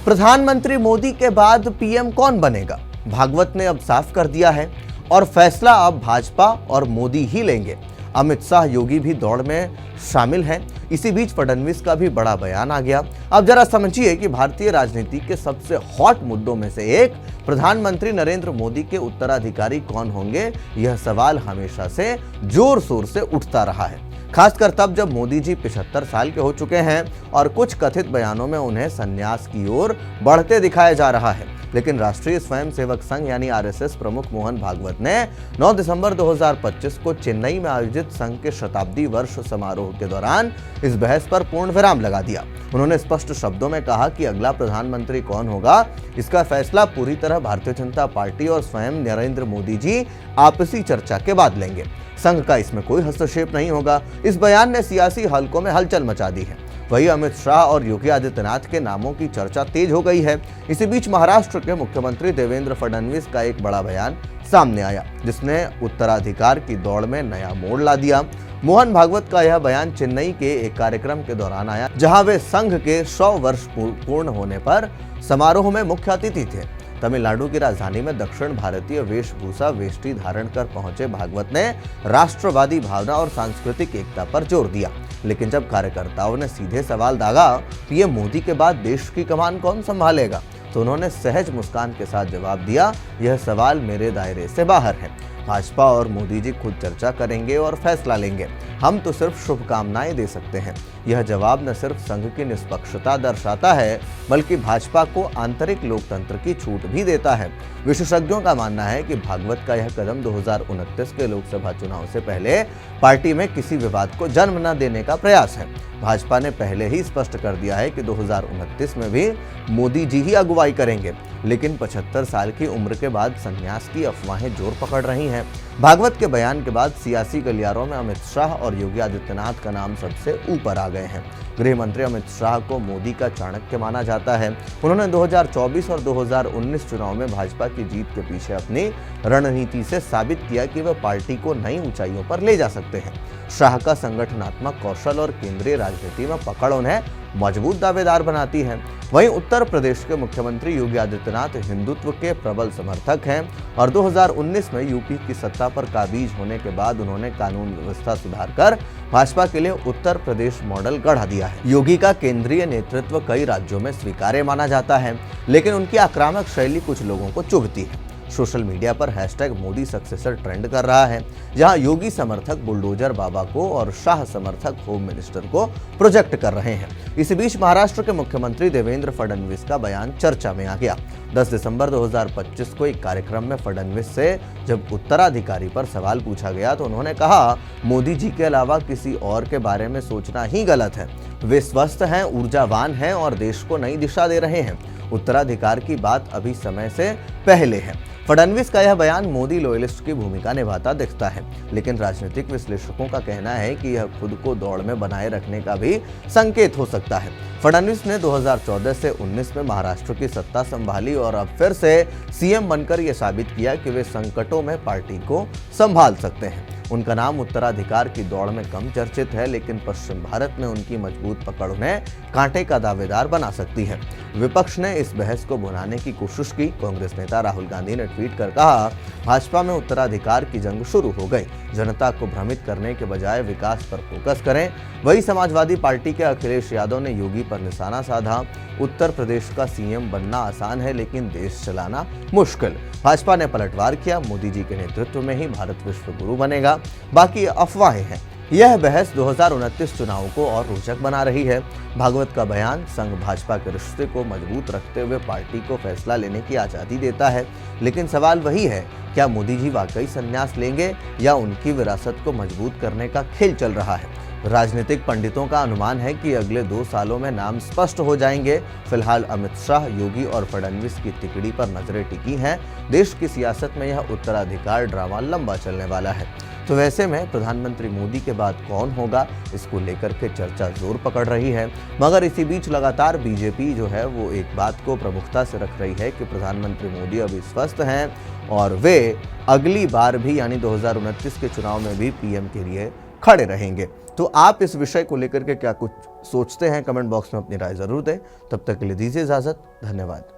प्रधानमंत्री मोदी के बाद पीएम कौन बनेगा? भागवत ने अब साफ कर दिया है और फैसला अब भाजपा और मोदी ही लेंगे। अमित शाह, योगी भी दौड़ में शामिल हैं। इसी बीच फडणवीस का भी बड़ा बयान आ गया। अब जरा समझिए कि भारतीय राजनीति के सबसे हॉट मुद्दों में से एक प्रधानमंत्री नरेंद्र मोदी के उत्तराधिकारी कौन होंगे, यह सवाल हमेशा से जोर शोर से उठता रहा है, खासकर तब जब मोदी जी 75 साल के हो चुके हैं और कुछ कथित बयानों में उन्हें संन्यास की ओर बढ़ते दिखाया जा रहा है। लेकिन राष्ट्रीय स्वयंसेवक संघ यानी आरएसएस प्रमुख मोहन भागवत ने 9 दिसंबर 2025 को चेन्नई में आयोजित संघ के शताब्दी वर्ष समारोह के दौरान इस बहस पर पूर्ण विराम लगा दिया। उन्होंने स्पष्ट शब्दों में कहा कि अगला प्रधानमंत्री कौन होगा, इसका फैसला पूरी तरह भारतीय जनता पार्टी और स्वयं नरेंद्र मोदी जी आपसी चर्चा के बाद लेंगे। संघ का इसमें कोई हस्तक्षेप नहीं होगा। इस बयान ने सियासी हलकों में हलचल मचा दी है। वहीं अमित शाह और योगी आदित्यनाथ के नामों की चर्चा तेज हो गई है। इसी बीच महाराष्ट्र के मुख्यमंत्री देवेंद्र फडणवीस का एक बड़ा बयान सामने आया, जिसने उत्तराधिकार की दौड़ में नया मोड़ ला दिया। मोहन भागवत का यह बयान चेन्नई के एक कार्यक्रम के दौरान आया, जहां वे संघ के 100 वर्ष पूर्ण होने पर समारोह में मुख्य अतिथि थे। तमिलनाडु की राजधानी में दक्षिण भारतीय वेशभूषा वेष्टी धारण कर पहुंचे भागवत ने राष्ट्रवादी भावना और सांस्कृतिक एकता पर जोर दिया। लेकिन जब कार्यकर्ताओं ने सीधे सवाल दागा, पीएम मोदी के बाद देश की कमान कौन संभालेगा, तो उन्होंने सहज मुस्कान के साथ जवाब दिया, यह सवाल मेरे दायरे से बाहर है। भाजपा और मोदी जी खुद चर्चा करेंगे और फैसला लेंगे। हम तो सिर्फ शुभकामनाएं दे सकते हैं। यह जवाब न सिर्फ संघ की निष्पक्षता दर्शाता है, बल्कि भाजपा को आंतरिक लोकतंत्र की छूट भी देता है। विशेषज्ञों का मानना है कि भागवत का यह कदम 2029 के लोकसभा चुनाव से पहले पार्टी में किसी विवाद को जन्म न देने का प्रयास है। भाजपा ने पहले ही स्पष्ट कर दिया है कि 2029 में भी मोदी जी ही अगुवाई करेंगे, लेकिन 75 साल की उम्र के बाद संन्यास की अफवाहें जोर पकड़ रही हैं। भागवत के बयान के बाद सियासी गलियारों में अमित शाह और योगी आदित्यनाथ का नाम सबसे ऊपर आ गए हैं। गृह मंत्री अमित शाह को मोदी का चाणक्य माना जाता है। उन्होंने 2024 और 2019 चुनाव में भाजपा की जीत के पीछे अपनी रणनीति से साबित किया कि वह पार्टी को नई ऊंचाइयों पर ले जा सकते हैं। शाह का संगठनात्मक कौशल और केंद्रीय राजनीति में पकड़ उन्हें मजबूत दावेदार बनाती है। वहीं उत्तर प्रदेश के मुख्यमंत्री योगी आदित्यनाथ हिंदुत्व के प्रबल समर्थक हैं और 2019 में यूपी की सत्ता पर काबिज होने के बाद उन्होंने कानून व्यवस्था सुधार कर भाजपा के लिए उत्तर प्रदेश मॉडल गढ़ा दिया है। योगी का केंद्रीय नेतृत्व कई राज्यों में स्वीकार्य माना जाता है, लेकिन उनकी आक्रामक शैली कुछ लोगों को चुभती है। सोशल मीडिया पर #मोदी सक्सेसर ट्रेंड कर रहा है, जहां योगी समर्थक बुलडोजर बाबा को और शाह समर्थक होम मिनिस्टर को प्रोजेक्ट कर रहे हैं। इसी बीच महाराष्ट्र के मुख्यमंत्री देवेंद्र फडणवीस का बयान चर्चा में आ गया। 10 दिसंबर 2025 को एक कार्यक्रम में फडणवीस से जब उत्तराधिकारी पर सवाल पूछा गया, तो उन्होंने कहा, मोदी जी के अलावा किसी और के बारे में सोचना ही गलत है। वे स्वस्थ हैं, ऊर्जावान हैं और देश को नई दिशा दे रहे हैं। उत्तराधिकार की बात अभी समय से पहले है। फडणवीस का यह बयान मोदी लॉयलिस्ट की भूमिका निभाता दिखता है, लेकिन राजनीतिक विश्लेषकों का कहना है कि यह खुद को दौड़ में बनाए रखने का भी संकेत हो सकता है। फडणवीस ने 2014 से 19 में महाराष्ट्र की सत्ता संभाली और अब फिर से सीएम बनकर यह साबित किया कि वे संकटों में पार्टी को संभाल सकते हैं। उनका नाम उत्तराधिकार की दौड़ में कम चर्चित है, लेकिन पश्चिम भारत में उनकी मजबूत पकड़ उन्हें कांटे का दावेदार बना सकती है। विपक्ष ने इस बहस को भुनाने की कोशिश की। कांग्रेस नेता राहुल गांधी ने ट्वीट कर कहा, भाजपा में उत्तराधिकार की जंग शुरू हो गई। जनता को भ्रमित करने के बजाय विकास पर फोकस करें। वही समाजवादी पार्टी के अखिलेश यादव ने योगी पर निशाना साधा। उत्तर प्रदेश का सीएम बनना आसान है, लेकिन देश चलाना मुश्किल। भाजपा ने पलटवार किया, मोदी जी के नेतृत्व में ही भारत विश्व गुरु बनेगा, बाकी अफवाहें हैं। यह बहस 2029 चुनाव को और रोचक बना रही है। भागवत का बयान संघ भाजपा के रिश्ते को मजबूत रखते हुए पार्टी को फैसला लेने की आज़ादी देता है, लेकिन सवाल वही है, क्या मोदी जी वाकई संन्यास लेंगे या उनकी विरासत को मजबूत करने का खेल चल रहा है। राजनीतिक पंडितों का अनुमान है कि अगले 2 सालों में नाम स्पष्ट हो जाएंगे। फिलहाल अमित शाह, योगी और फडणवीस की तिकड़ी पर नजरें टिकी हैं। देश की सियासत में यह उत्तराधिकार ड्रामा लंबा चलने वाला है। तो वैसे में प्रधानमंत्री मोदी के बाद कौन होगा, इसको लेकर के चर्चा जोर पकड़ रही है। मगर इसी बीच लगातार बीजेपी जो है वो एक बात को प्रमुखता से रख रही है कि प्रधानमंत्री मोदी अभी स्वस्थ हैं और वे अगली बार भी यानी 2029 के चुनाव में भी पीएम के लिए खड़े रहेंगे। तो आप इस विषय को लेकर के क्या कुछ सोचते हैं कमेंट बॉक्स में अपनी राय ज़रूर दें। तब तक के लिए दीजिए इजाज़त। धन्यवाद।